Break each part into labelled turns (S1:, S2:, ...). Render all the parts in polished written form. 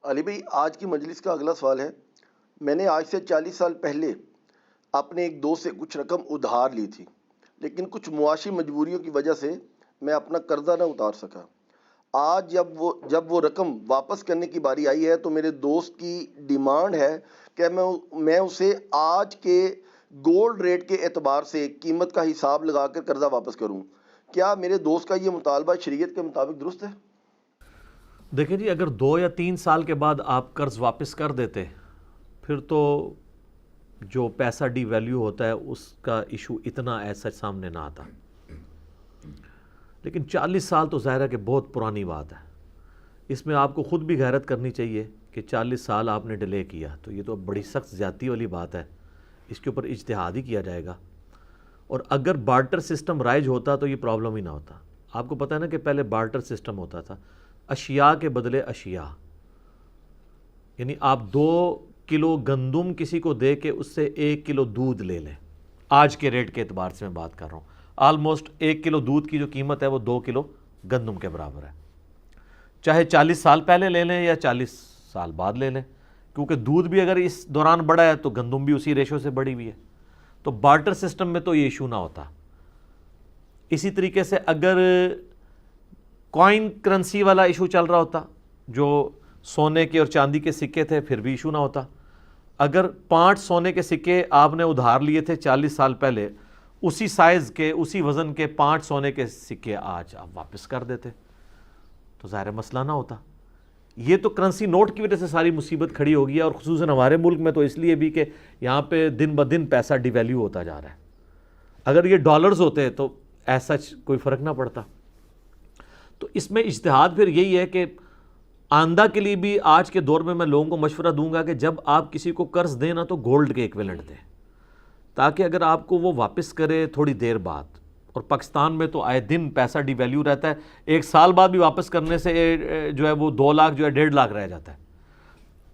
S1: علی بھائی، آج کی مجلس کا اگلا سوال ہے۔ میں نے آج سے 40 سال پہلے اپنے ایک دوست سے کچھ رقم ادھار لی تھی، لیکن کچھ معاشی مجبوریوں کی وجہ سے میں اپنا قرضہ نہ اتار سکا۔ آج جب وہ رقم واپس کرنے کی باری آئی ہے تو میرے دوست کی ڈیمانڈ ہے کہ میں اسے آج کے گولڈ ریٹ کے اعتبار سے قیمت کا حساب لگا کر قرضہ واپس کروں۔ کیا میرے دوست کا یہ مطالبہ شریعت کے مطابق درست ہے؟
S2: دیکھیں جی، اگر 2 یا 3 سال کے بعد آپ قرض واپس کر دیتے پھر تو جو پیسہ ڈی ویلیو ہوتا ہے اس کا ایشو اتنا ایسا سامنے نہ آتا، لیکن 40 سال تو ظاہر ہے کہ بہت پرانی بات ہے۔ اس میں آپ کو خود بھی غیرت کرنی چاہیے کہ 40 سال آپ نے ڈیلے کیا، تو یہ تو بڑی سخت زیادتی والی بات ہے۔ اس کے اوپر اجتہاد ہی کیا جائے گا، اور اگر بارٹر سسٹم رائج ہوتا تو یہ پرابلم ہی نہ ہوتا۔ آپ کو پتہ ہے نا کہ پہلے بارٹر سسٹم ہوتا تھا، اشیاء کے بدلے اشیاء، یعنی آپ 2 کلو گندم کسی کو دے کے اس سے 1 کلو دودھ لے لیں۔ آج کے ریٹ کے اعتبار سے میں بات کر رہا ہوں، آلموسٹ 1 کلو دودھ کی جو قیمت ہے وہ 2 کلو گندم کے برابر ہے، چاہے 40 سال پہلے لے لیں یا 40 سال بعد لے لیں، کیونکہ دودھ بھی اگر اس دوران بڑھا ہے تو گندم بھی اسی ریشو سے بڑھی ہوئی ہے، تو بارٹر سسٹم میں تو یہ ایشو نہ ہوتا۔ اسی طریقے سے اگر کوائن کرنسی والا ایشو چل رہا ہوتا، جو سونے کے اور چاندی کے سکے تھے، پھر بھی ایشو نہ ہوتا۔ اگر 5 سونے کے سکے آپ نے ادھار لیے تھے 40 سال پہلے، اسی سائز کے اسی وزن کے 5 سونے کے سکے آج آپ واپس کر دیتے تو ظاہر مسئلہ نہ ہوتا۔ یہ تو کرنسی نوٹ کی وجہ سے ساری مصیبت کھڑی ہوگی، اور خصوصاً ہمارے ملک میں تو اس لیے بھی کہ یہاں پہ دن بدن پیسہ ڈی ویلیو ہوتا جا رہا ہے۔ اگر یہ ڈالرز ہوتے تو ایسا کوئی فرق نہ پڑتا۔ تو اس میں اجتہاد پھر یہی ہے کہ آئندہ کے لیے بھی آج کے دور میں لوگوں کو مشورہ دوں گا کہ جب آپ کسی کو قرض دیں نا تو گولڈ کے ایکویلنٹ دیں، تاکہ اگر آپ کو وہ واپس کرے تھوڑی دیر بعد، اور پاکستان میں تو آئے دن پیسہ ڈی ویلیو رہتا ہے، 1 سال بعد بھی واپس کرنے سے جو ہے وہ 2 لاکھ جو ہے 1.5 لاکھ رہ جاتا ہے،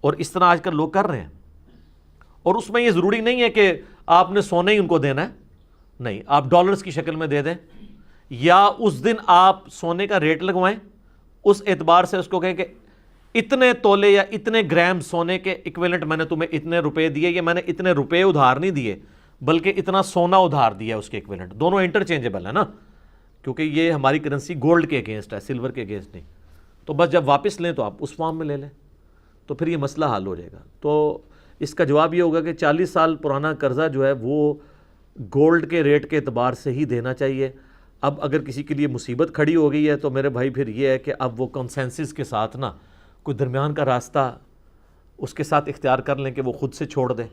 S2: اور اس طرح آج کل لوگ کر رہے ہیں۔ اور اس میں یہ ضروری نہیں ہے کہ آپ نے سونے ہی ان کو دینا ہے، نہیں، آپ ڈالرز کی شکل میں دے دیں، یا اس دن آپ سونے کا ریٹ لگوائیں، اس اعتبار سے اس کو کہیں کہ اتنے تولے یا اتنے گرام سونے کے ایکویلنٹ میں نے تمہیں اتنے روپے دیے، یا میں نے اتنے روپے ادھار نہیں دیے بلکہ اتنا سونا ادھار دیا اس کے ایکویلنٹ، دونوں انٹرچینجبل ہے نا، کیونکہ یہ ہماری کرنسی گولڈ کے اگینسٹ ہے، سلور کے اگینسٹ نہیں۔ تو بس جب واپس لیں تو آپ اس فارم میں لے لیں، تو پھر یہ مسئلہ حل ہو جائے گا۔ تو اس کا جواب یہ ہوگا کہ 40 سال پرانا قرضہ جو ہے وہ گولڈ کے ریٹ کے اعتبار سے ہی دینا چاہیے۔ اب اگر کسی کے لیے مصیبت کھڑی ہو گئی ہے تو میرے بھائی پھر یہ ہے کہ اب وہ کنسنسس کے ساتھ نا کوئی درمیان کا راستہ اس کے ساتھ اختیار کر لیں کہ وہ خود سے چھوڑ دیں۔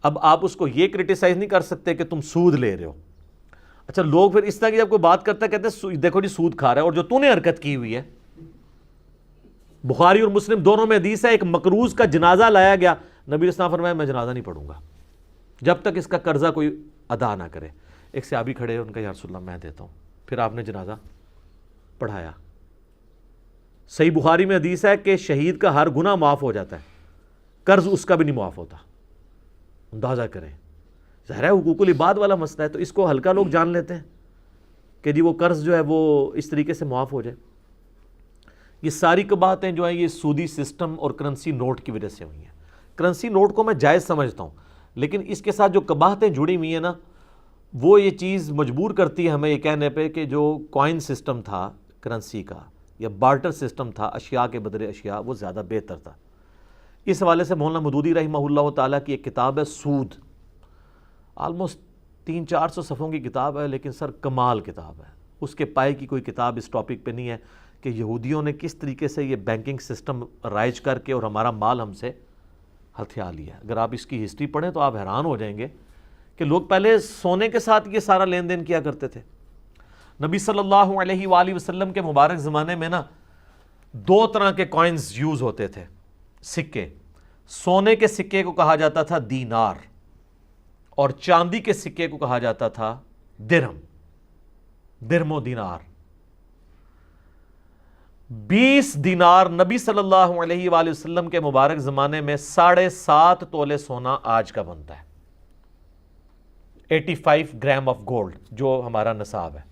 S2: اب آپ اس کو یہ کرٹیسائز نہیں کر سکتے کہ تم سود لے رہے ہو۔ اچھا، لوگ پھر اس طرح کی جب کوئی بات کرتا ہے کہتے ہیں دیکھو جی سود کھا رہا ہے، اور جو تو نے حرکت کی ہوئی ہے، بخاری اور مسلم دونوں میں حدیث ہے، ایک مقروض کا جنازہ لایا گیا، نبی علیہ السلام فرمایا میں جنازہ نہیں پڑھوں گا جب تک اس کا قرضہ کوئی ادا نہ کرے۔ ایک صحابی کھڑے ان کا یا رسول اللہ میں دیتا ہوں، پھر آپ نے جنازہ پڑھایا۔ صحیح بخاری میں حدیث ہے کہ شہید کا ہر گناہ معاف ہو جاتا ہے، قرض اس کا بھی نہیں معاف ہوتا۔ اندازہ کریں، ظاہر ہے حقوق العباد والا مسئلہ ہے، تو اس کو ہلکا لوگ جان لیتے ہیں کہ جی وہ قرض جو ہے وہ اس طریقے سے معاف ہو جائے۔ یہ ساری باتیں جو ہیں یہ سودی سسٹم اور کرنسی نوٹ کی وجہ سے ہوئی ہیں۔ کرنسی نوٹ کو میں جائز سمجھتا ہوں، لیکن اس کے ساتھ جو قباحتیں جڑی ہوئی ہیں نا، وہ یہ چیز مجبور کرتی ہے ہمیں یہ کہنے پہ کہ جو کوائن سسٹم تھا کرنسی کا یا بارٹر سسٹم تھا اشیاء کے بدلے اشیاء، وہ زیادہ بہتر تھا۔ اس حوالے سے مولانا مودودی رحمہ اللہ تعالیٰ کی ایک کتاب ہے سود، آلموسٹ 300-400 صفحوں کی کتاب ہے، لیکن سر کمال کتاب ہے۔ اس کے پائے کی کوئی کتاب اس ٹاپک پہ نہیں ہے کہ یہودیوں نے کس طریقے سے یہ بینکنگ سسٹم رائج کر کے اور ہمارا مال ہم سے ہتھیا لیا۔ اگر آپ اس کی ہسٹری پڑھیں تو آپ حیران ہو جائیں گے کہ لوگ پہلے سونے کے ساتھ یہ سارا لین دین کیا کرتے تھے۔ نبی صلی اللہ علیہ وآلہ وسلم کے مبارک زمانے میں نا 2 طرح کے کوائنز یوز ہوتے تھے، سکے۔ سونے کے سکے کو کہا جاتا تھا دینار، اور چاندی کے سکے کو کہا جاتا تھا درہم، درہم و دینار۔ 20 دینار نبی صلی اللہ علیہ وآلہ وسلم کے مبارک زمانے میں 7.5 تولے سونا آج کا بنتا ہے، 85 گرام آف گولڈ جو ہمارا نصاب ہے۔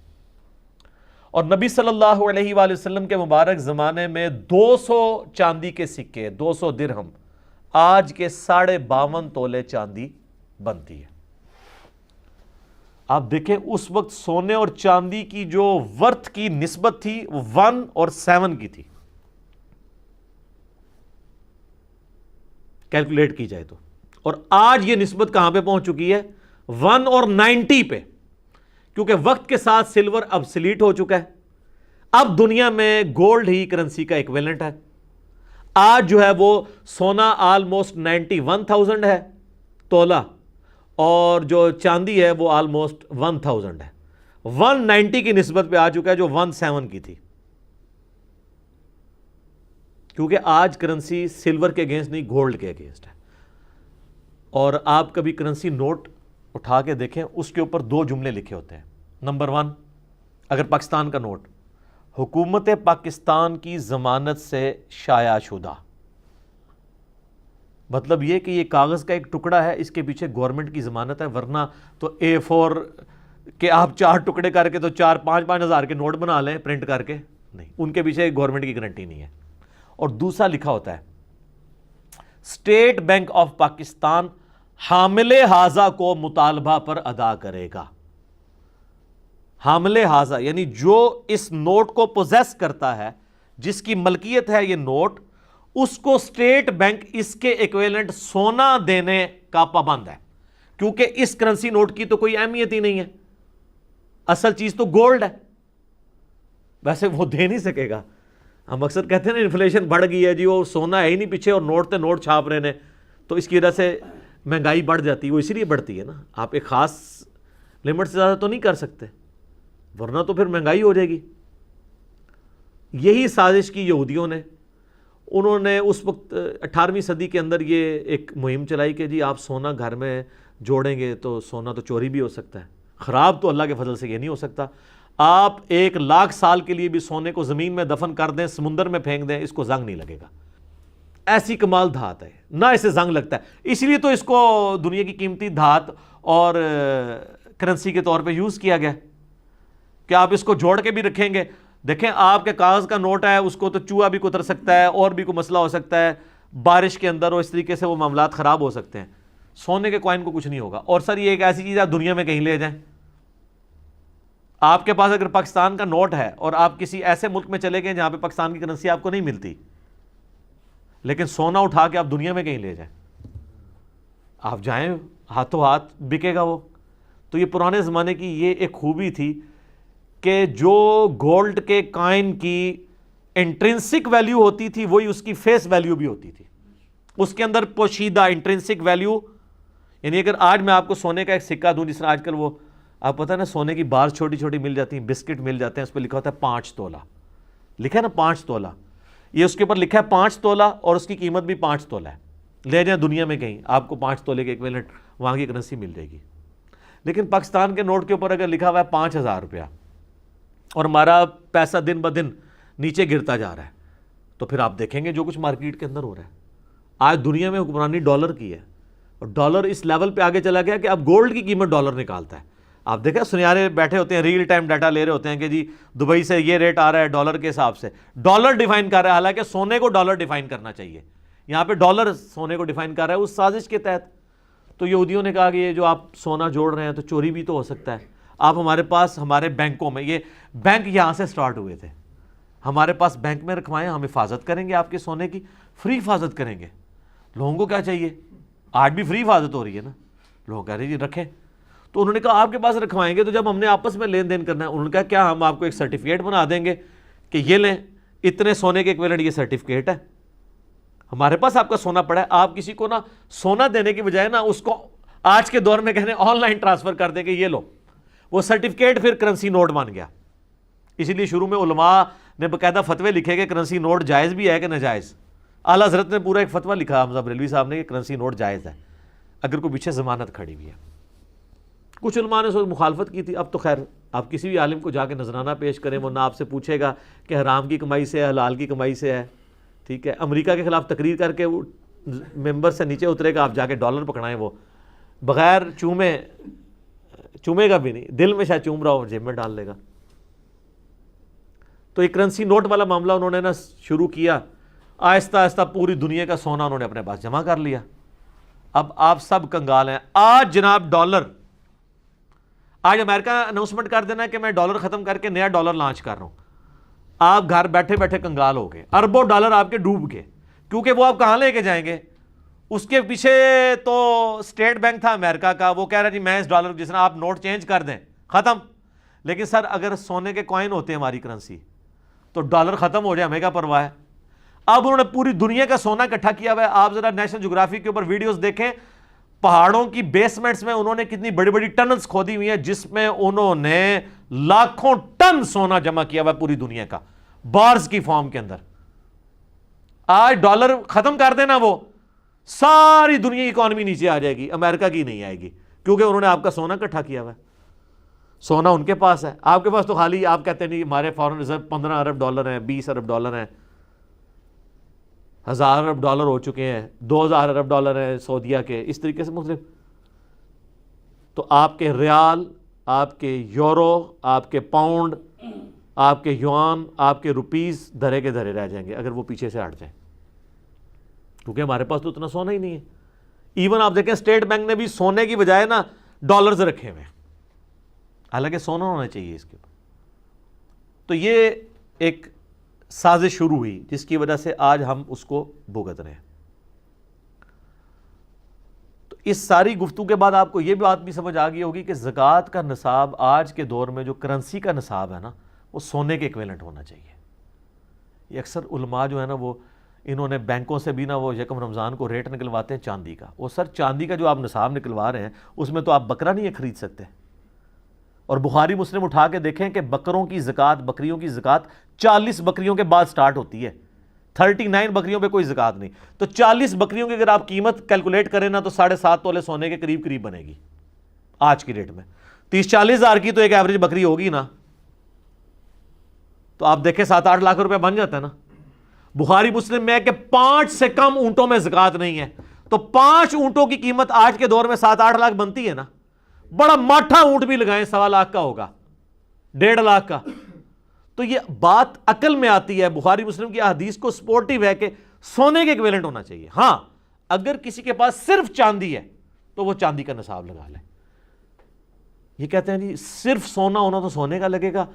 S2: اور نبی صلی اللہ علیہ وآلہ وسلم کے مبارک زمانے میں 200 چاندی کے سکے، 200 درہم آج کے 52.5 تولے چاندی بنتی ہے۔ آپ دیکھیں اس وقت سونے اور چاندی کی جو ورتھ کی نسبت تھی وہ 1 اور 7 کی تھی، کیلکولیٹ کی جائے تو، اور آج یہ نسبت کہاں پہ پہنچ چکی ہے؟ 1 اور 90 پہ، کیونکہ وقت کے ساتھ سلور اب سلیٹ ہو چکا ہے۔ اب دنیا میں گولڈ ہی کرنسی کا ایکویلنٹ ہے۔ آج جو ہے وہ سونا آلموسٹ 91,000 ہے تولہ، اور جو چاندی ہے وہ آلموسٹ 1,000 ہے۔ 190 کی نسبت پہ آ چکا ہے جو 17 کی تھی، کیونکہ آج کرنسی سلور کے اگینسٹ نہیں، گولڈ کے اگینسٹ ہے۔ اور آپ کبھی کرنسی نوٹ اٹھا کے دیکھیں، اس کے اوپر 2 جملے لکھے ہوتے ہیں۔ نمبر 1، اگر پاکستان کا نوٹ، حکومت پاکستان کی ضمانت سے شائع شدہ، مطلب یہ کہ یہ کاغذ کا ایک ٹکڑا ہے، اس کے پیچھے گورنمنٹ کی ضمانت ہے، ورنہ تو A4 کہ آپ 4 ٹکڑے کر کے تو 4-5 ہزار کے نوٹ بنا لیں پرنٹ کر کے، نہیں، ان کے پیچھے گورنمنٹ کی گارنٹی نہیں ہے۔ اور دوسرا لکھا ہوتا ہے اسٹیٹ بینک آف پاکستان حامل حاضہ کو مطالبہ پر ادا کرے گا۔ حامل حاضہ یعنی جو اس نوٹ کو پوزیس کرتا ہے، جس کی ملکیت ہے یہ نوٹ، اس کو اسٹیٹ بینک اس کے ایکویلنٹ سونا دینے کا پابند ہے، کیونکہ اس کرنسی نوٹ کی تو کوئی اہمیت ہی نہیں ہے، اصل چیز تو گولڈ ہے، ویسے وہ دے نہیں سکے گا۔ ہم اکثر کہتے ہیں نا انفلیشن بڑھ گئی ہے جی، وہ سونا ہے ہی نہیں پیچھے اور نوٹ تے نوٹ چھاپ رہے ہیں، تو اس کی وجہ سے مہنگائی بڑھ جاتی ہے۔ وہ اسی لیے بڑھتی ہے نا، آپ ایک خاص لمٹ سے زیادہ تو نہیں کر سکتے، ورنہ تو پھر مہنگائی ہو جائے گی۔ یہی سازش کی یہودیوں نے، انہوں نے اس وقت 18ویں صدی کے اندر یہ ایک مہم چلائی کہ جی آپ سونا گھر میں جوڑیں گے تو سونا تو چوری بھی ہو سکتا ہے، خراب تو اللہ کے فضل سے یہ نہیں ہو سکتا۔ آپ 1,00,000 سال کے لیے بھی سونے کو زمین میں دفن کر دیں، سمندر میں پھینک دیں، اس کو زنگ نہیں لگے گا۔ ایسی کمال دھات ہے، نہ اسے زنگ لگتا ہے، اس لیے تو اس کو دنیا کی قیمتی دھات اور کرنسی کے طور پہ یوز کیا گیا کہ آپ اس کو جوڑ کے بھی رکھیں گے۔ دیکھیں آپ کے کاغذ کا نوٹ ہے، اس کو تو چوہا بھی کتر سکتا ہے، اور بھی کوئی مسئلہ ہو سکتا ہے، بارش کے اندر اور اس طریقے سے وہ معاملات خراب ہو سکتے ہیں۔ سونے کے کوائن کو کچھ نہیں ہوگا۔ اور سر یہ ایک ایسی چیز ہے آپ دنیا میں کہیں لے جائیں، آپ کے پاس اگر پاکستان کا نوٹ ہے اور آپ کسی ایسے ملک میں چلے گئے جہاں پہ پاکستان کی کرنسی آپ کو نہیں ملتی، لیکن سونا اٹھا کے آپ دنیا میں کہیں لے جائیں، آپ جائیں ہاتھوں ہاتھ بکے گا وہ۔ تو یہ پرانے زمانے کی یہ ایک خوبی تھی کہ جو گولڈ کے کائن کی انٹرنسک ویلیو ہوتی تھی وہی اس کی فیس ویلیو بھی ہوتی تھی، اس کے اندر پوشیدہ انٹرنسک ویلیو۔ یعنی اگر آج میں آپ کو سونے کا ایک سکہ دوں، جس طرح آج کل وہ آپ پتہ ہے نا سونے کی بار چھوٹی چھوٹی مل جاتی ہیں، بسکٹ مل جاتے ہیں، اس پہ لکھا ہوتا ہے 5 تولہ، لکھا ہے نا 5 تولہ، یہ اس کے اوپر لکھا ہے 5 تولہ اور اس کی قیمت بھی 5 تولہ ہے۔ لے جائیں دنیا میں کہیں آپ کو 5 تولے کے ایکویلنٹ وہاں کی کرنسی مل جائے گی۔ لیکن پاکستان کے نوٹ کے اوپر اگر لکھا ہوا ہے 5,000 روپیہ اور ہمارا پیسہ دن بدن نیچے گرتا جا رہا ہے، تو پھر آپ دیکھیں گے جو کچھ مارکیٹ کے اندر ہو رہا ہے۔ آج دنیا میں حکمرانی ڈالر کی ہے، اور ڈالر اس لیول پہ آگے چلا گیا کہ اب گولڈ کی قیمت ڈالر نکالتا ہے۔ آپ دیکھیں سنیارے بیٹھے ہوتے ہیں، ریل ٹائم ڈیٹا لے رہے ہوتے ہیں کہ جی دبئی سے یہ ریٹ آ رہا ہے ڈالر کے حساب سے، ڈالر ڈیفائن کر رہا ہے، حالانکہ سونے کو ڈالر ڈیفائن کرنا چاہیے، یہاں پہ ڈالر سونے کو ڈیفائن کر رہا ہے اس سازش کے تحت۔ تو یہودیوں نے کہا کہ یہ جو آپ سونا جوڑ رہے ہیں تو چوری بھی تو ہو سکتا ہے، آپ ہمارے پاس ہمارے بینکوں میں، یہ بینک یہاں سے سٹارٹ ہوئے تھے، ہمارے پاس بینک میں رکھوائیں، ہم حفاظت کریں گے آپ کے سونے کی، فری حفاظت کریں گے۔ لوگوں کو کیا چاہیے؟ آج بھی فری حفاظت ہو رہی ہے نا، لوگ کہہ رہے ہیں جی رکھیں۔ تو انہوں نے کہا آپ کے پاس رکھوائیں گے، تو جب ہم نے آپس میں لین دین کرنا ہے، انہوں نے کہا کیا ہم آپ کو ایک سرٹیفکیٹ بنا دیں گے کہ یہ لیں اتنے سونے کے ایکویلنٹ یہ سرٹیفکیٹ ہے، ہمارے پاس آپ کا سونا پڑا ہے۔ آپ کسی کو نا سونا دینے کی بجائے نا اس کو آج کے دور میں کہنے آن لائن ٹرانسفر کر دیں کہ یہ لو، وہ سرٹیفکیٹ پھر کرنسی نوٹ بن گیا۔ اسی لیے شروع میں علماء نے باقاعدہ فتوے لکھے کہ کرنسی نوٹ جائز بھی ہے کہ ناجائز۔ اعلیٰ حضرت نے پورا ایک فتویٰ لکھا حمزہ بریلوی صاحب نے کہ کرنسی نوٹ جائز ہے اگر کوئی پیچھے ضمانت کھڑی ہوئی ہے۔ کچھ علماء نے اس وقت مخالفت کی تھی، اب تو خیر آپ کسی بھی عالم کو جا کے نذرانہ پیش کریں، وہ نہ آپ سے پوچھے گا کہ حرام کی کمائی سے ہے حلال کی کمائی سے ہے، ٹھیک ہے۔ امریکہ کے خلاف تقریر کر کے وہ ممبر سے نیچے اترے گا، آپ جا کے ڈالر پکڑائیں، وہ بغیر چومے گا بھی نہیں، دل میں شاید چوم رہا ہو، جیب میں ڈال لے گا۔ تو یہ کرنسی نوٹ والا معاملہ انہوں نے نا شروع کیا، آہستہ آہستہ پوری دنیا کا سونا انہوں نے اپنے پاس جمع کر لیا. اب آپ سب کنگال ہیں. آج جناب ڈالر، آج امریکہ اناؤنسمنٹ کر دینا کہ میں ڈالر ختم کر کے نیا ڈالر لانچ کر رہا ہوں، آپ گھر بیٹھے بیٹھے کنگال ہو گئے. اربوں ڈالر آپ کے ڈوب گئے، کیونکہ وہ آپ کہاں لے کے جائیں گے؟ اس کے پیچھے تو اسٹیٹ بینک تھا امریکہ کا، وہ کہہ رہا جی میں اس ڈالر جس طرح آپ نوٹ چینج کر دیں ختم. لیکن سر اگر سونے کے کوائن ہوتے ہیں ہماری کرنسی تو ڈالر ختم ہو جائے ہمیں کیا پرواہ ہے؟ اب انہوں نے پوری دنیا کا سونا اکٹھا کیا ہوا ہے. آپ ذرا نیشنل جغرافی کے اوپر ویڈیوز دیکھیں، پہاڑوں کی بیسمنٹس میں انہوں نے کتنی بڑی بڑی ٹنلز کھودی ہوئی ہیں جس میں انہوں نے لاکھوں ٹن سونا جمع کیا ہوا ہے پوری دنیا کا، بارز کی فارم کے اندر. آج ڈالر ختم کر دینا، وہ ساری دنیا کی اکانومی نیچے آ جائے گی، امریکہ کی نہیں آئے گی، کیونکہ انہوں نے آپ کا سونا اکٹھا کیا ہوا ہے. سونا ان کے پاس ہے، آپ کے پاس تو خالی آپ کہتے ہیں نہیں ہمارے فارن ریزرو 15 ارب ڈالر ہیں، 20 ارب ڈالر ہیں، 1000 ارب ڈالر ہو چکے ہیں، 2000 ارب ڈالر ہیں سعودیہ کے، اس طریقے سے مختلف. تو آپ کے ریال، آپ کے یورو، آپ کے پاؤنڈ، آپ کے یوان، آپ کے روپیز دھرے کے دھرے رہ جائیں گے اگر وہ پیچھے سے ہٹ جائیں، کیونکہ ہمارے پاس تو اتنا سونا ہی نہیں ہے. ایون آپ دیکھیں اسٹیٹ بینک نے بھی سونے کی بجائے نا ڈالرز رکھے ہوئے ہیں، حالانکہ سونا ہونا چاہیے اس کے اوپر. تو یہ ایک سازش شروع ہوئی جس کی وجہ سے آج ہم اس کو بھگت رہے ہیں. تو اس ساری گفتگو کے بعد آپ کو یہ بات بھی سمجھ آ گئی ہوگی کہ زکوٰۃ کا نصاب آج کے دور میں جو کرنسی کا نصاب ہے نا وہ سونے کے ایکویلنٹ ہونا چاہیے. یہ اکثر علماء جو ہے نا وہ انہوں نے بینکوں سے بھی نا وہ یکم رمضان کو ریٹ نکلواتے ہیں چاندی کا. وہ سر چاندی کا جو آپ نصاب نکلوا رہے ہیں اس میں تو آپ بکرا نہیں خرید سکتے. اور بخاری مسلم اٹھا کے دیکھیں کہ بکروں کی زکوٰۃ، بکریوں کی زکوٰۃ 40 بکریوں کے بعد سٹارٹ ہوتی ہے، 39 بکریوں پہ کوئی زکوٰۃ نہیں. تو 40 بکریوں کی اگر آپ قیمت کیلکولیٹ کریں نا تو 7.5 تولے سونے کے قریب قریب بنے گی آج کی ریٹ میں. 30-40 ہزار کی تو ایک ایوریج بکری ہوگی نا، تو آپ دیکھیں 7-8 لاکھ روپے بن جاتا ہے نا. بخاری مسلم میں ہے کہ 5 سے کم اونٹوں میں زکوٰۃ نہیں ہے، تو 5 اونٹوں کی قیمت آج کے دور میں 7-8 لاکھ بنتی ہے نا. بڑا ماٹھا اونٹ بھی لگائیں 1.25 لاکھ کا ہوگا، 1.5 لاکھ کا. تو یہ بات عقل میں آتی ہے. بخاری مسلم کی حدیث کو سپورٹیو ہے کہ سونے کے ایکویلنٹ ہونا چاہیے. ہاں اگر کسی کے پاس صرف چاندی ہے تو وہ چاندی کا نصاب لگا لے. یہ کہتے ہیں جی صرف سونا ہونا تو سونے کا لگے گا،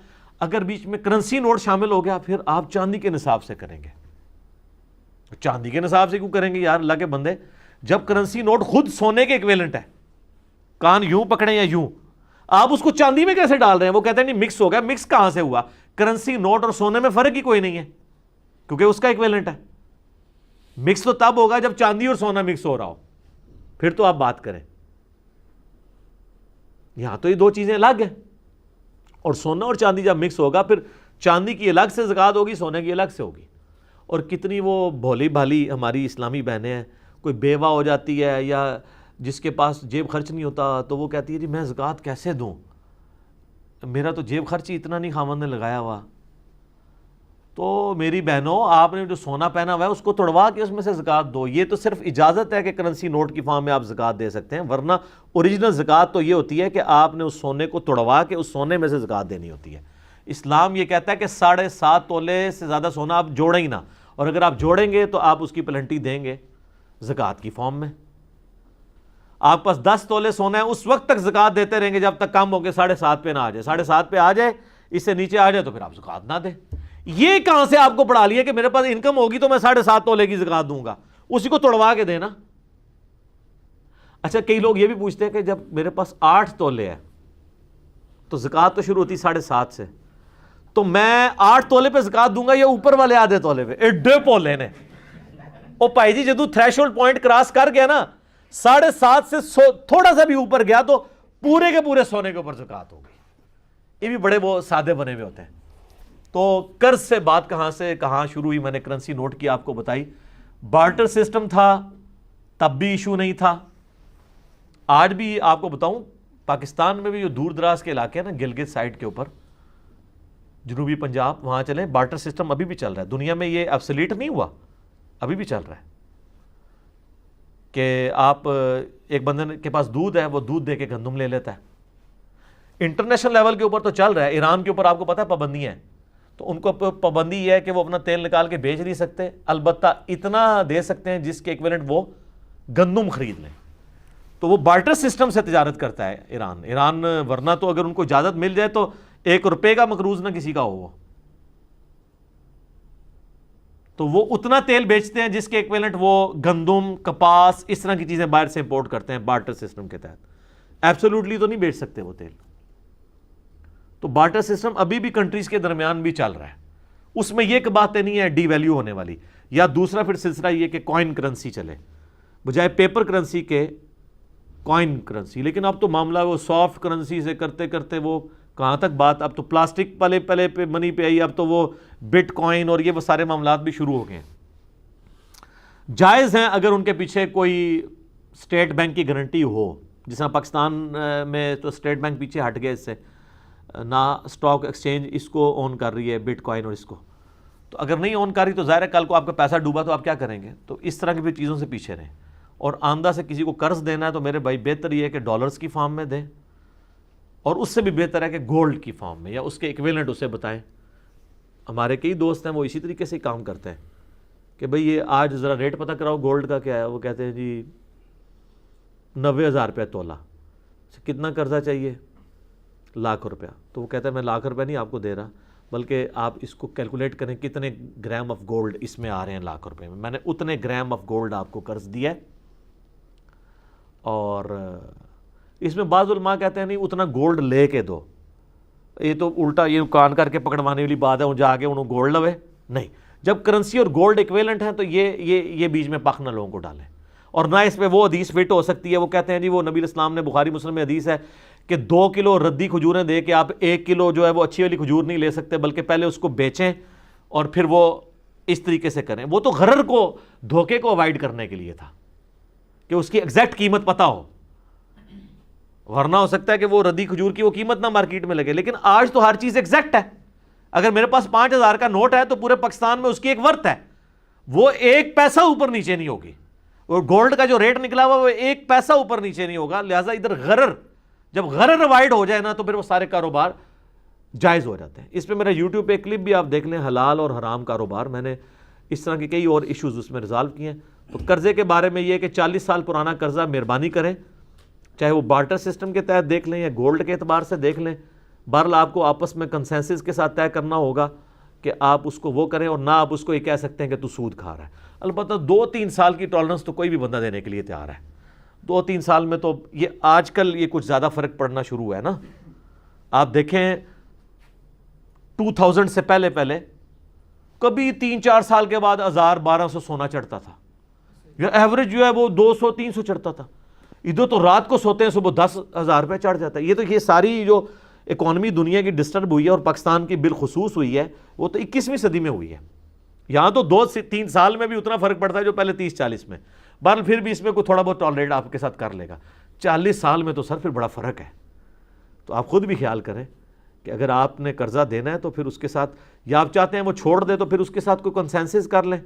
S2: اگر بیچ میں کرنسی نوٹ شامل ہو گیا پھر آپ چاندی کے نصاب سے کریں گے. چاندی کے نصاب سے کیوں کریں گے یار اللہ کے بندے، جب کرنسی نوٹ خود سونے کے ایکویلنٹ ہے، کان یوں پکڑیں یا یوں، آپ اس کو چاندی میں کیسے ڈال رہے ہیں؟ وہ کہتے ہیں نہیں مکس ہو گیا. مکس کہاں سے ہوا؟ کرنسی نوٹ اور سونے میں فرق ہی کوئی نہیں ہے کیونکہ اس کا ایکویلنٹ ہے. مکس تو تب ہوگا جب چاندی اور سونا مکس ہو رہا ہو، پھر تو آپ بات کریں. یہاں تو یہ دو چیزیں الگ ہیں، اور سونا اور چاندی جب مکس ہوگا پھر چاندی کی الگ سے زکوٰۃ ہوگی، سونے کی الگ سے ہوگی. اور کتنی وہ بھولی بھالی ہماری اسلامی بہنیں ہیں، کوئی بیوہ ہو جاتی ہے یا جس کے پاس جیب خرچ نہیں ہوتا تو وہ کہتی ہے جی میں زکوٰۃ کیسے دوں، میرا تو جیب خرچ ہی اتنا نہیں خاوند نے لگایا ہوا. تو میری بہنوں آپ نے جو سونا پہنا ہوا ہے اس کو توڑوا کے اس میں سے زکوٰۃ دو. یہ تو صرف اجازت ہے کہ کرنسی نوٹ کی فارم میں آپ زکوٰۃ دے سکتے ہیں، ورنہ اوریجنل زکوٰۃ تو یہ ہوتی ہے کہ آپ نے اس سونے کو توڑوا کے اس سونے میں سے زکوٰۃ دینی ہوتی ہے. اسلام یہ کہتا ہے کہ 7.5 تولے سے زیادہ سونا آپ جوڑیں ہی نہ، اور اگر آپ جوڑیں گے تو آپ اس کی پلنٹی دیں گے زکوٰۃ کی فارم میں. آپ پاس 10 تولے سونا ہے اس وقت تک زکوٰۃ دیتے رہیں گے جب تک کم ہو کے 7.5 پہ نہ آ جائے. 7.5 پہ آ جائے، اس سے نیچے آ جائے تو پھر آپ زکوٰۃ نہ دیں. یہ کہاں سے آپ کو پڑھا لیا کہ میرے پاس انکم ہوگی تو میں 7.5 تولے کی زکوٰۃ دوں گا؟ اسی کو توڑوا کے دینا. اچھا کئی لوگ یہ بھی پوچھتے ہیں کہ جب میرے پاس 8 تولے ہے تو زکوٰۃ تو شروع ہوتی 7.5 سے، تو میں 8 تولے پہ زکوٰۃ دوں گا یا اوپر والے آدھے تولے پہ؟ ایڈے پولے نے او بھائی جی جدو تھریشولڈ پوائنٹ کراس کر گیا نا 7.5 سے تھوڑا سا بھی اوپر گیا تو پورے کے پورے سونے کے اوپر زکوٰۃ ہو گئی. یہ بھی بڑے وہ سادے بنے ہوئے ہوتے ہیں. تو قرض سے بات کہاں سے کہاں شروع ہوئی؟ میں نے کرنسی نوٹ کی آپ کو بتائی. بارٹر سسٹم تھا تب بھی ایشو نہیں تھا. آج بھی آپ کو بتاؤں پاکستان میں بھی جو دور دراز کے علاقے ہیں نا، گلگت سائڈ کے اوپر، جنوبی پنجاب، وہاں چلیں بارٹر سسٹم ابھی بھی چل رہا ہے. دنیا میں یہ ابسلیٹ نہیں ہوا، ابھی بھی چل رہا ہے کہ آپ ایک بندے کے پاس دودھ ہے وہ دودھ دے کے گندم لے لیتا ہے. انٹرنیشنل لیول کے اوپر تو چل رہا ہے. ایران کے اوپر آپ کو پتہ ہے پابندیاں ہیں. تو ان کو پابندی یہ ہے کہ وہ اپنا تیل نکال کے بیچ نہیں سکتے، البتہ اتنا دے سکتے ہیں جس کے ایکویلنٹ وہ گندم خرید لیں. تو وہ بارٹر سسٹم سے تجارت کرتا ہے ایران ورنہ تو اگر ان کو اجازت مل جائے تو 1 روپے کا مقروض نہ کسی کا ہو. تو وہ اتنا تیل بیچتے ہیں جس کے ایکویلنٹ وہ گندم، کپاس، اس طرح کی چیزیں باہر سے امپورٹ کرتے ہیں بارٹر سسٹم کے تحت. ایبسولوٹلی تو نہیں بیچ سکتے وہ تیل. تو بارٹر سسٹم ابھی بھی کنٹریز کے درمیان بھی چل رہا ہے. اس میں یہ کہ باتیں نہیں ہے ڈی ویلیو ہونے والی. یا دوسرا پھر سلسلہ یہ کہ کوائن کرنسی چلے بجائے پیپر کرنسی کے کوائن کرنسی. لیکن اب تو معاملہ وہ سافٹ کرنسی سے کرتے کرتے وہ کہاں تک بات، اب تو پلاسٹک پہلے پہ منی پہ آئی، اب تو وہ بٹ کوائن اور یہ وہ سارے معاملات بھی شروع ہو گئے ہیں. جائز ہیں اگر ان کے پیچھے کوئی اسٹیٹ بینک کی گارنٹی ہو، جس طرح پاکستان میں تو اسٹیٹ بینک پیچھے ہٹ گئے اس سے، نہ اسٹاک ایکسچینج اس کو اون کر رہی ہے بٹ کوائن اور اس کو. تو اگر نہیں اون کر رہی تو ظاہر ہے کل کو آپ کا پیسہ ڈوبا تو آپ کیا کریں گے. تو اس طرح کی بھی چیزوں سے پیچھے رہیں. اور آمدہ سے کسی کو قرض دینا ہے تو میرے بھائی بہتر یہ ہے کہ ڈالرز کی فارم میں دیں، اور اس سے بھی بہتر ہے کہ گولڈ کی فارم میں یا اس کے ایکویلنٹ اسے بتائیں. ہمارے کئی دوست ہیں وہ اسی طریقے سے کام کرتے ہیں کہ بھئی یہ آج ذرا ریٹ پتہ کراؤ گولڈ کا کیا ہے. وہ کہتے ہیں جی 90,000 روپیہ تولہ. کتنا قرضہ چاہیے؟ 1,00,000 روپیہ. تو وہ کہتا ہے میں 1,00,000 روپیہ نہیں آپ کو دے رہا، بلکہ آپ اس کو کیلکولیٹ کریں کتنے گرام آف گولڈ اس میں آ رہے ہیں 1,00,000 روپے میں. میں نے اتنے گرام آف گولڈ آپ کو قرض دیا ہے. اور اس میں بعض علماء کہتے ہیں نہیں اتنا گولڈ لے کے دو. یہ تو الٹا یہ کان کر کے پکڑوانے والی بات ہے، وہ جا کے انہوں گولڈ لوے نہیں. جب کرنسی اور گولڈ ایکویلنٹ ہیں تو یہ بیچ میں پخ نہ لوگوں کو ڈالیں. اور نہ اس پہ وہ حدیث فٹ ہو سکتی ہے. وہ کہتے ہیں جی وہ نبی علیہ السلام نے، بخاری مسلم میں حدیث ہے کہ 2 کلو ردی کھجوریں دے کے آپ 1 کلو جو ہے وہ اچھی والی کھجور نہیں لے سکتے، بلکہ پہلے اس کو بیچیں اور پھر وہ اس طریقے سے کریں. وہ تو غرر کو، دھوکے کو اوائڈ کرنے کے لیے تھا کہ اس کی ایگزیکٹ قیمت پتہ ہو، ورنہ ہو سکتا ہے کہ وہ ردی کھجور کی وہ قیمت نہ مارکیٹ میں لگے. لیکن آج تو ہر چیز ایگزیکٹ ہے. اگر میرے پاس 5,000 کا نوٹ ہے تو پورے پاکستان میں اس کی ایک ورت ہے، وہ 1 پیسہ اوپر نیچے نہیں ہوگی. اور گولڈ کا جو ریٹ نکلا ہوا وہ 1 پیسہ اوپر نیچے نہیں ہوگا. لہٰذا ادھر غرر، جب غرر اوائڈ ہو جائے نا تو پھر وہ سارے کاروبار جائز ہو جاتے ہیں. اس پہ میرا یوٹیوب پہ کلپ بھی آپ دیکھ لیں، حلال اور حرام کاروبار. میں نے اس طرح کے کئی اور ایشوز اس میں ریزالو کیے ہیں. تو قرضے کے بارے میں یہ کہ 40 سال پرانا قرضہ مہربانی کریں، چاہے وہ بارٹر سسٹم کے تحت دیکھ لیں یا گولڈ کے اعتبار سے دیکھ لیں. بہرحال آپ کو آپس میں کنسنسس کے ساتھ طے کرنا ہوگا کہ آپ اس کو وہ کریں، اور نہ آپ اس کو یہ کہہ سکتے ہیں کہ تو سود کھا رہا ہے. البتہ 2-3 سال کی ٹالرنس تو کوئی بھی بندہ دینے کے لیے تیار ہے. 2-3 سال میں تو یہ آج کل یہ کچھ زیادہ فرق پڑنا شروع ہوا ہے نا. آپ دیکھیں 2000 سے پہلے کبھی 3-4 سال کے بعد 1,000-1,200 سونا چڑھتا تھا، یا ایوریج جو ہے وہ 200-300 چڑھتا تھا. ادھر تو رات کو سوتے ہیں صبح 10,000 روپے چڑھ جاتا ہے. یہ ساری جو اکانومی دنیا کی ڈسٹرب ہوئی ہے اور پاکستان کی بالخصوص ہوئی ہے وہ تو 21ویں صدی میں ہوئی ہے. یہاں تو 2-3 سال میں بھی اتنا فرق پڑتا ہے جو پہلے 30-40 میں. بہرحال پھر بھی اس میں کوئی تھوڑا بہت ٹالریٹ آپ کے ساتھ کر لے گا. 40 سال میں تو سر پھر بڑا فرق ہے. تو آپ خود بھی خیال کریں کہ اگر آپ نے قرضہ دینا ہے تو پھر اس کے ساتھ، یا آپ چاہتے ہیں وہ چھوڑ دے تو پھر اس کے ساتھ کوئی کنسنسس کر لیں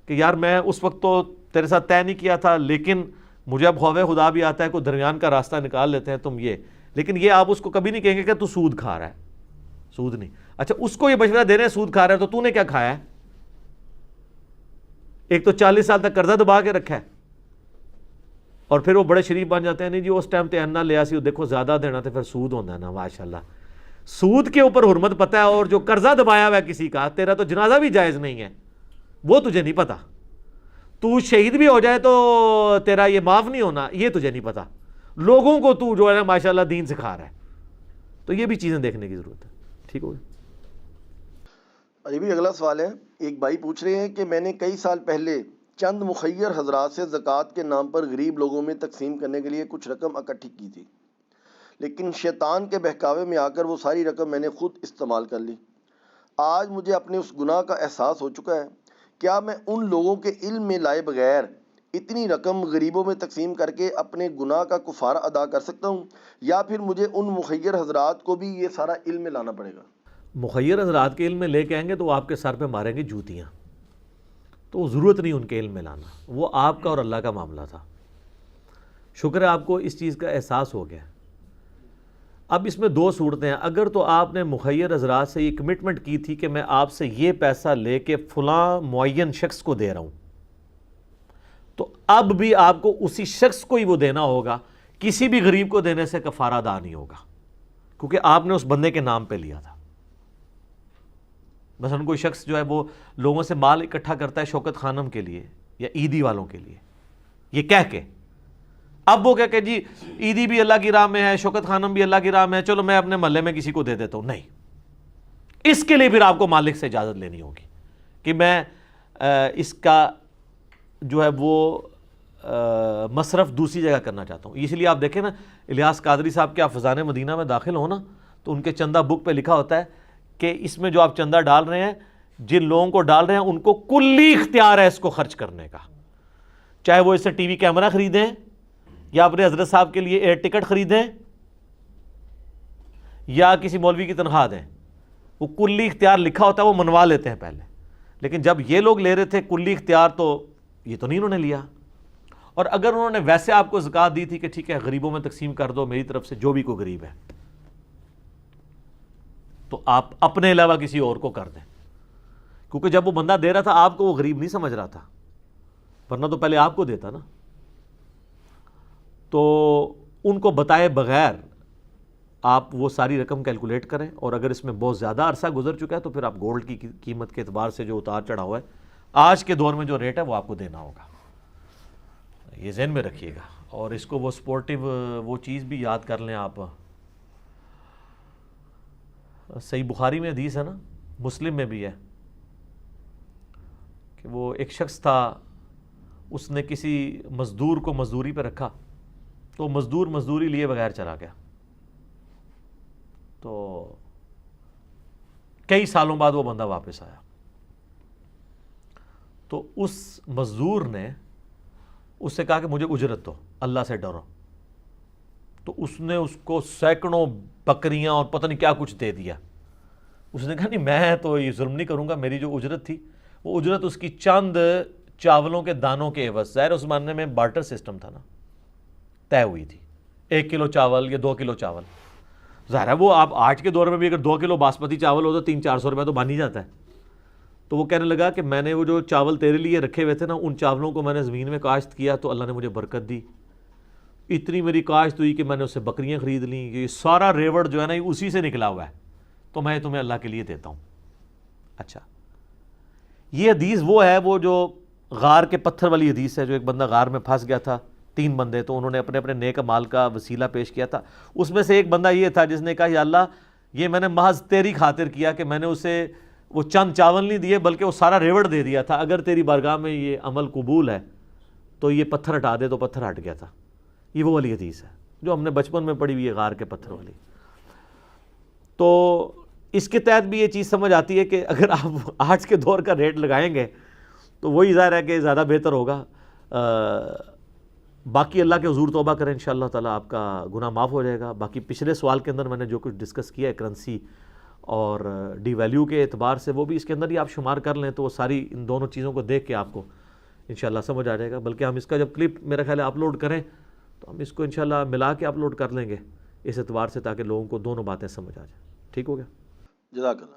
S2: کہ یار میں اس وقت تو تیرے ساتھ طے نہیں کیا تھا، لیکن مجھے اب خوف خدا بھی آتا ہے، کوئی درمیان کا راستہ نکال لیتے ہیں تم یہ. لیکن یہ آپ اس کو کبھی نہیں کہیں گے کہ تو سود کھا رہا ہے. سود نہیں. اچھا اس کو یہ مشورہ دے رہے ہیں سود کھا رہا ہے تو نے کیا کھایا ہے؟ ایک تو 40 سال تک قرضہ دبا کے رکھا ہے، اور پھر وہ بڑے شریف بن جاتے ہیں نہیں جی اس ٹائم تے انا لیا سی، دیکھو زیادہ دینا تو پھر سود ہوتا ہے نا. ماشاءاللہ سود کے اوپر حرمت پتہ ہے، اور جو قرضہ دبایا ہوا ہے کسی کا، تیرا تو جنازہ بھی جائز نہیں ہے، وہ تجھے نہیں پتا. تو شہید بھی ہو جائے تو تیرا یہ معاف نہیں ہونا، یہ تجھے نہیں پتا. لوگوں کو تو جو ہے نا ماشاءاللہ دین سکھا رہا ہے. تو یہ بھی چیزیں دیکھنے کی ضرورت ہے. ٹھیک ہو گیا.
S1: علی بھائی اگلا سوال ہے. ایک بھائی پوچھ رہے ہیں کہ میں نے کئی سال پہلے چند مخیر حضرات سے زکوٰۃ کے نام پر غریب لوگوں میں تقسیم کرنے کے لیے کچھ رقم اکٹھی کی تھی، لیکن شیطان کے بہکاوے میں آ کر وہ ساری رقم میں نے خود استعمال کر لی. آج مجھے اپنے اس گناہ کا احساس ہو چکا ہے. کیا میں ان لوگوں کے علم میں لائے بغیر اتنی رقم غریبوں میں تقسیم کر کے اپنے گناہ کا کفارہ ادا کر سکتا ہوں، یا پھر مجھے ان مخیر حضرات کو بھی یہ سارا علم میں لانا پڑے گا؟
S2: مخیر حضرات کے علم میں لے کے آئیں گے تو وہ آپ کے سر پہ ماریں گے جوتیاں. تو ضرورت نہیں ان کے علم میں لانا، وہ آپ کا اور اللہ کا معاملہ تھا. شکر ہے آپ کو اس چیز کا احساس ہو گیا. اب اس میں دو صورتیں ہیں. اگر تو آپ نے مخیر حضرات سے یہ کمٹمنٹ کی تھی کہ میں آپ سے یہ پیسہ لے کے فلاں معین شخص کو دے رہا ہوں, تو اب بھی آپ کو اسی شخص کو ہی وہ دینا ہوگا, کسی بھی غریب کو دینے سے کفارہ ادا نہیں ہوگا, کیونکہ آپ نے اس بندے کے نام پہ لیا تھا. مثلا کوئی شخص جو ہے وہ لوگوں سے مال اکٹھا کرتا ہے شوکت خانم کے لیے یا عیدی والوں کے لیے, یہ کہہ کے اب وہ کہہ کہ جی عیدی بھی اللہ کی راہ میں ہے, شوکت خانم بھی اللہ کی راہ میں ہے, چلو میں اپنے محلے میں کسی کو دے دیتا ہوں. نہیں, اس کے لیے پھر آپ کو مالک سے اجازت لینی ہوگی کہ میں اس کا جو ہے وہ مصرف دوسری جگہ کرنا چاہتا ہوں. اس لیے آپ دیکھیں نا, الیاس قادری صاحب کے آپ فضان مدینہ میں داخل ہوں نا, تو ان کے چندہ بک پہ لکھا ہوتا ہے کہ اس میں جو آپ چندہ ڈال رہے ہیں, جن لوگوں کو ڈال رہے ہیں ان کو کلی اختیار ہے اس کو خرچ کرنے کا, چاہے وہ اس سے ٹی وی کیمرہ خریدیں یا اپنے حضرت صاحب کے لیے ایئر ٹکٹ خریدیں یا کسی مولوی کی تنخواہ دیں. وہ کلی اختیار لکھا ہوتا ہے, وہ منوا لیتے ہیں پہلے. لیکن جب یہ لوگ لے رہے تھے کلی اختیار, تو یہ تو نہیں انہوں نے لیا. اور اگر انہوں نے ویسے آپ کو زکوٰۃ دی تھی کہ ٹھیک ہے غریبوں میں تقسیم کر دو میری طرف سے, جو بھی کوئی غریب ہے, تو آپ اپنے علاوہ کسی اور کو کر دیں, کیونکہ جب وہ بندہ دے رہا تھا آپ کو وہ غریب نہیں سمجھ رہا تھا, ورنہ تو پہلے آپ کو دیتا نا. تو ان کو بتائے بغیر آپ وہ ساری رقم کیلکولیٹ کریں, اور اگر اس میں بہت زیادہ عرصہ گزر چکا ہے تو پھر آپ گولڈ کی قیمت کے اعتبار سے جو اتار چڑھا ہوا ہے آج کے دور میں جو ریٹ ہے وہ آپ کو دینا ہوگا. یہ ذہن میں رکھیے گا. اور اس کو وہ سپورٹیو وہ چیز بھی یاد کر لیں آپ, صحیح بخاری میں حدیث ہے نا, مسلم میں بھی ہے, کہ وہ ایک شخص تھا, اس نے کسی مزدور کو مزدوری پہ رکھا, تو مزدور مزدوری لیے بغیر چلا گیا. تو کئی سالوں بعد وہ بندہ واپس آیا, تو اس مزدور نے اس سے کہا کہ مجھے اجرت دو, اللہ سے ڈرو. تو اس نے اس کو سینکڑوں بکریاں اور پتہ نہیں کیا کچھ دے دیا. اس نے کہا نہیں میں تو یہ ظلم نہیں کروں گا, میری جو اجرت تھی وہ اجرت اس کی چند چاولوں کے دانوں کے عوض, ظاہر اس زمانے میں بارٹر سسٹم تھا نا, طے ہوئی تھی 1 کلو چاول یا 2 کلو چاول. ظاہر ہے وہ آپ آج کے دور میں بھی اگر 2 کلو باسمتی چاول ہو تو 300-400 روپے تو بن ہی جاتا ہے. تو وہ کہنے لگا کہ میں نے وہ جو چاول تیرے لیے رکھے ہوئے تھے نا, ان چاولوں کو میں نے زمین میں کاشت کیا تو اللہ نے مجھے برکت دی, اتنی میری کاشت ہوئی کہ میں نے اس سے بکریاں خرید لیں, یہ سارا ریوڑ جو ہے نا یہ اسی سے نکلا ہوا ہے, تو میں تمہیں اللہ کے لیے دیتا ہوں. اچھا, یہ حدیث وہ ہے وہ جو غار کے پتھر والی حدیث ہے, جو ایک بندہ غار میں پھنس گیا تھا, 3 بندے, تو انہوں نے اپنے اپنے نیک مال کا وسیلہ پیش کیا تھا. اس میں سے ایک بندہ یہ تھا جس نے کہا یا اللہ یہ میں نے محض تیری خاطر کیا کہ میں نے اسے وہ چند چاول نہیں دیے بلکہ وہ سارا ریوڑ دے دیا تھا, اگر تیری بارگاہ میں یہ عمل قبول ہے تو یہ پتھر ہٹا دے. تو پتھر ہٹ گیا تھا. یہ وہ والی حدیث ہے جو ہم نے بچپن میں پڑھی ہوئی ہے, غار کے پتھر والی. تو اس کے تحت بھی یہ چیز سمجھ آتی ہے کہ اگر آپ آج کے دور کا ریٹ لگائیں گے تو وہی ظاہر ہے کہ زیادہ بہتر ہوگا. باقی اللہ کے حضور توبہ کریں, انشاءاللہ تعالیٰ آپ کا گناہ معاف ہو جائے گا. باقی پچھلے سوال کے اندر میں نے جو کچھ ڈسکس کیا ہے کرنسی اور ڈی ویلیو کے اعتبار سے, وہ بھی اس کے اندر ہی آپ شمار کر لیں, تو وہ ساری ان دونوں چیزوں کو دیکھ کے آپ کو انشاءاللہ سمجھ آ جائے گا. بلکہ ہم اس کا جب کلپ میرا خیال ہے اپلوڈ کریں تو ہم اس کو انشاءاللہ ملا کے اپلوڈ کر لیں گے اس اعتبار سے, تاکہ لوگوں کو دونوں باتیں سمجھ آ جائیں. ٹھیک ہو گیا؟
S1: جزاک اللہ.